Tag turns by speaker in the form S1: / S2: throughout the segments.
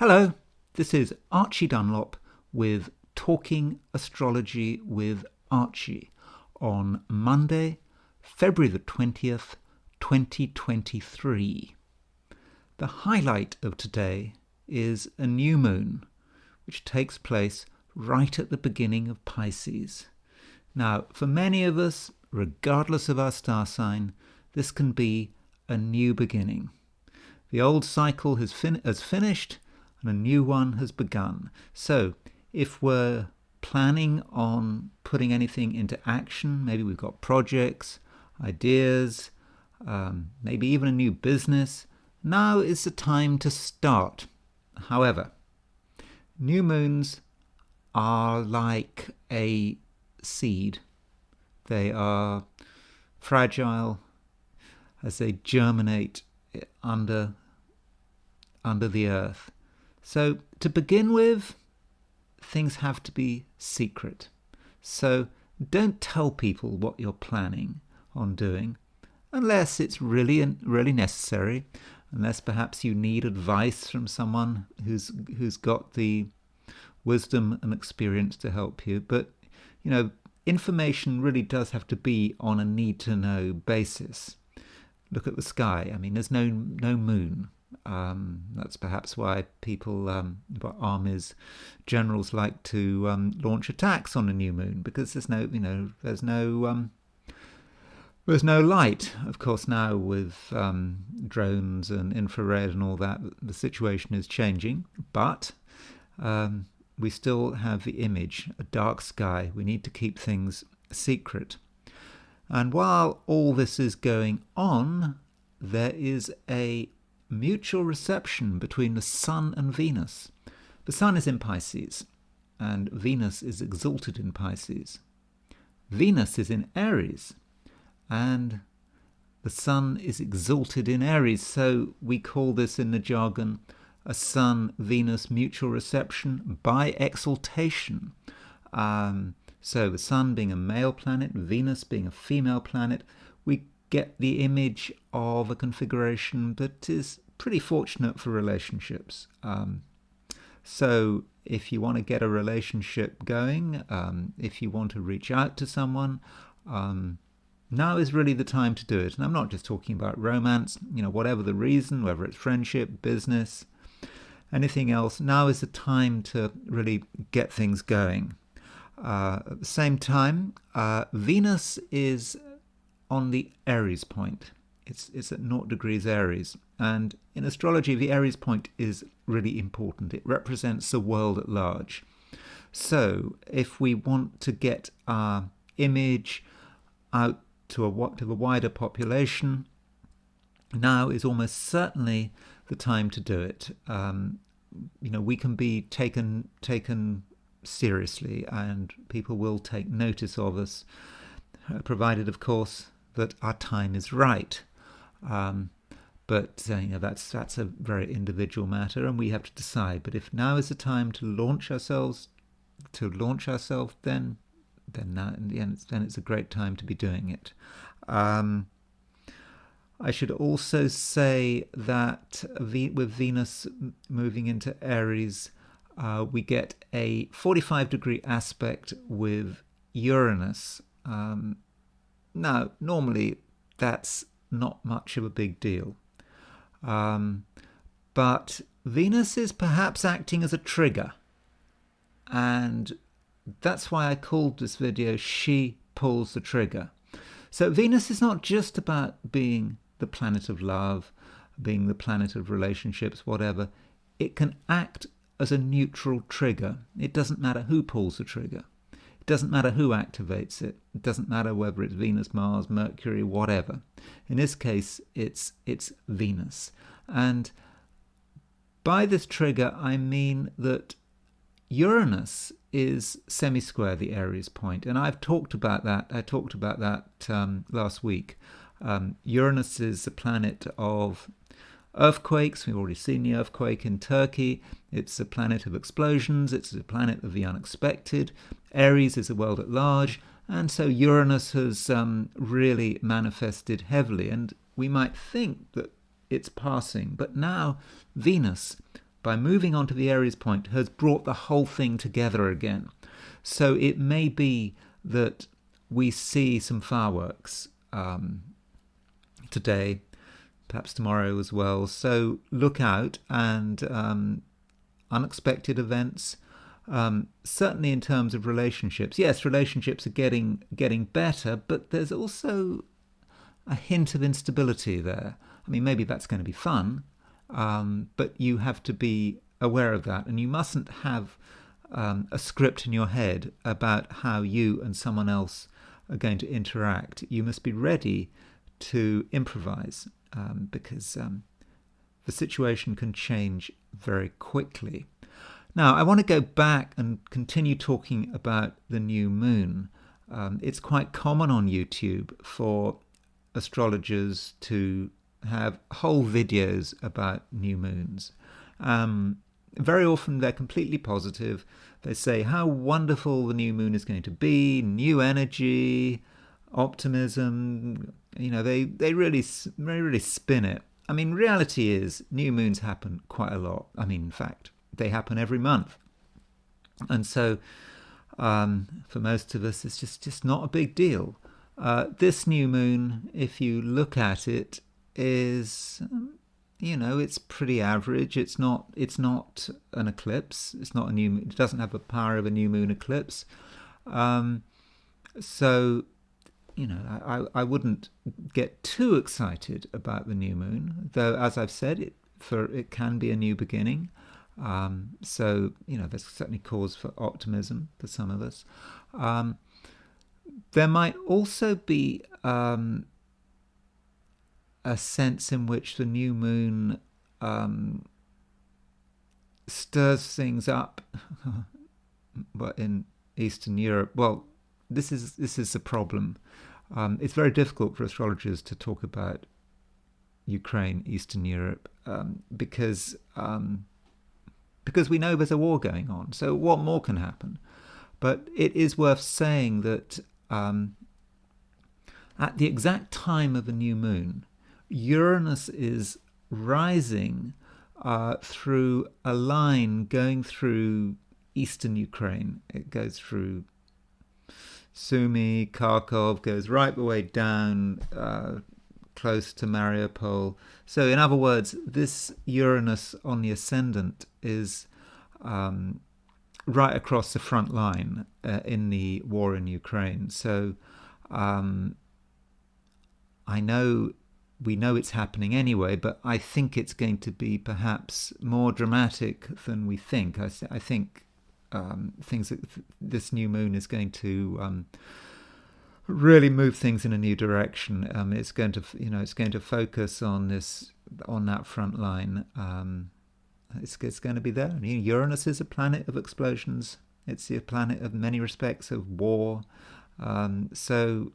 S1: Hello, this is Archie Dunlop with Talking Astrology with Archie on Monday, February the 20th, 2023. The highlight of today is a new moon, which takes place right at the beginning of Pisces. Now, for many of us, regardless of our star sign, this can be a new beginning. The old cycle has finished and a new one has begun. So if we're planning on putting anything into action, maybe we've got projects, ideas, maybe even a new business, now is the time to start. However, new moons are like a seed. They are fragile as they germinate under the earth. So to begin with, things have to be secret. So don't tell people what you're planning on doing unless it's really necessary, unless perhaps you need advice from someone who's got the wisdom and experience to help you. But, information really does have to be on a need-to-know basis. Look at the sky. I mean, there's no moon. That's perhaps why people, armies, generals like to launch attacks on a new moon, because there's no light. Of course, now with drones and infrared and all that, the situation is changing. But we still have the image, a dark sky. We need to keep things secret. And while all this is going on, there is a mutual reception between the Sun and Venus. The Sun is in Pisces, and Venus is exalted in Pisces. Venus is in Aries, and the Sun is exalted in Aries. So we call this in the jargon a Sun-Venus mutual reception by exaltation. So the Sun being a male planet, Venus being a female planet, we get the image of a configuration that is pretty fortunate for relationships. So if you want to get a relationship going, if you want to reach out to someone, now is really the time to do it. And I'm not just talking about romance, whatever the reason, whether it's friendship, business, anything else, now is the time to really get things going. At the same time, Venus is on the Aries point. It's at 0 degrees Aries. And in astrology, the Aries point is really important. It represents the world at large. So if we want to get our image out to the wider population, now is almost certainly the time to do it. We can be taken seriously, and people will take notice of us, provided, of course, that our time is right. But that's a very individual matter, and we have to decide. But if now is the time to launch ourselves, then it's a great time to be doing it. I should also say that with Venus moving into Aries, we get a 45-degree aspect with Uranus. Now, normally that's not much of a big deal. But Venus is perhaps acting as a trigger. And that's why I called this video She Pulls the Trigger. So Venus is not just about being the planet of love, being the planet of relationships, whatever. It can act as a neutral trigger. It doesn't matter who pulls the trigger. It doesn't matter who activates it. It doesn't matter whether it's Venus, Mars, Mercury, whatever. In this case, it's Venus. And by this trigger, I mean that Uranus is semi-square the Aries point. And I've talked about that. I talked about that last week. Uranus is the planet of earthquakes. We've already seen the earthquake in Turkey. It's a planet of explosions. It's a planet of the unexpected. Aries is the world at large. And so Uranus has really manifested heavily. And we might think that it's passing. But now Venus by moving on to the Aries point, has brought the whole thing together again. So it may be that we see some fireworks today, perhaps tomorrow as well. So look out, and unexpected events. Certainly in terms of relationships. Yes, relationships are getting better, but there's also a hint of instability there. I mean, maybe that's going to be fun, but you have to be aware of that, and you mustn't have a script in your head about how you and someone else are going to interact. You must be ready to improvise, because the situation can change very quickly. Now, I want to go back and continue talking about the new moon. It's quite common on YouTube for astrologers to have whole videos about new moons. Very often they're completely positive. They say how wonderful the new moon is going to be, new energy, optimism. You know, they really spin it. I mean, reality is new moons happen quite a lot. I mean, in fact, they happen every month. And so for most of us, it's just not a big deal. This new moon, if you look at it, is, it's pretty average. It's not an eclipse. It's not a new moon. It doesn't have the power of a new moon eclipse. So, I wouldn't get too excited about the new moon, though, as I've said, it can be a new beginning. So, there's certainly cause for optimism for some of us. There might also be a sense in which the new moon stirs things up. But in Eastern Europe, well, this is the problem. It's very difficult for astrologers to talk about Ukraine, Eastern Europe, because we know there's a war going on. So what more can happen? But it is worth saying that at the exact time of the new moon, Uranus is rising through a line going through eastern Ukraine. It goes through Sumy, Kharkov, goes right the way down close to Mariupol. So in other words, this Uranus on the ascendant is right across the front line in the war in Ukraine. So we know it's happening anyway, but I think it's going to be perhaps more dramatic than we think. I think this new moon is going to really move things in a new direction. It's going to focus on that front line. It's going to be there. Uranus is a planet of explosions. It's a planet of many respects of war. So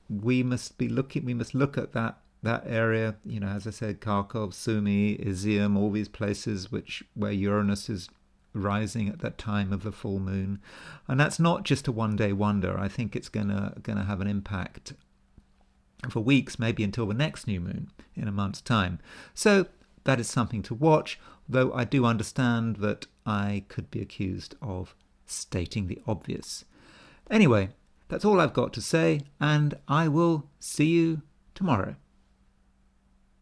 S1: we must look at that area. As I said, Kharkov, Sumy, Izium, all these places where Uranus is rising at that time of the full moon, and that's not just a one-day wonder. I think it's gonna have an impact for weeks, maybe until the next new moon in a month's time. So that is something to watch, though I do understand that I could be accused of stating the obvious. Anyway, that's all I've got to say, and I will see you tomorrow.